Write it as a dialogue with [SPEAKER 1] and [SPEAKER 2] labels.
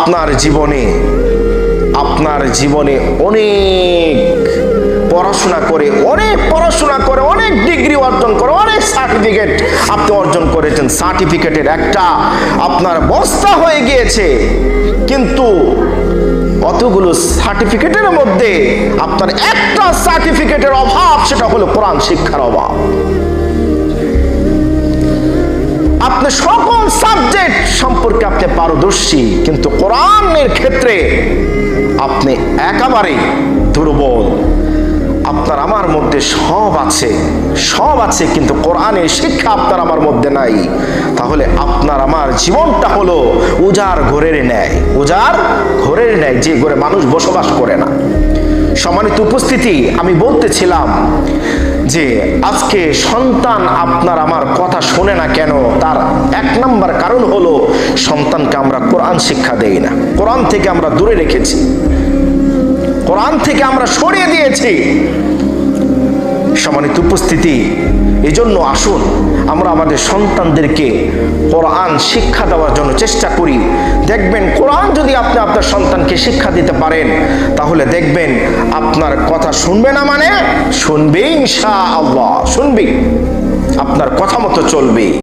[SPEAKER 1] আপনার জীবনে অনেক পড়াশোনা করে অনেক ডিগ্রি অর্জন করে অনেক সার্টিফিকেট আপনি অর্জন করেছেন, সার্টিফিকেটের একটা আপনার বস্তা হয়ে গিয়েছে, কিন্তু অতগুলো সার্টিফিকেটের মধ্যে আপনার একটা সার্টিফিকেটের অভাব, সেটা হলো কোরআন শিক্ষার অভাব। আপনি সকল সাবজেক্ট সম্পর্কে আপনি পারদর্শী, কিন্তু কোরআনের ক্ষেত্রে আপনি একেবারেই দুর্বল। আপনার আমার মধ্যে সব আছে কিন্তু কোরআনের শিক্ষা আপনার আমার মধ্যে নাই। তাহলে আপনার আমার জীবনটা হলো উজাড় ঘরের ন্যায়, যে ঘরে মানুষ বসবাস করে না। সম্মানিত উপস্থিতি, আমি বলতেছিলাম যে আজকে সন্তান আপনার আমার কথা শোনে না কেন? তার এক নম্বর কারণ হলো সন্তানকে আমরা কোরআন শিক্ষা দেই না, কোরআন থেকে আমরা দূরে রেখেছি, কোরআন থেকে আমরা সরিয়ে দিয়েছি। সম্মানিত উপস্থিতি, এই জন্য আসুন আমরা আমাদের সন্তানদেরকে কোরআন শিক্ষা দেওয়ার জন্য চেষ্টা করি। দেখবেন কোরআন যদি আপনি আপনার সন্তানকে শিক্ষা দিতে পারেন, তাহলে দেখবেন আপনার কথা শুনবে না মানে শুনবে, ইনশাআল্লাহ শুনবে, আপনার কথা মতো চলবে।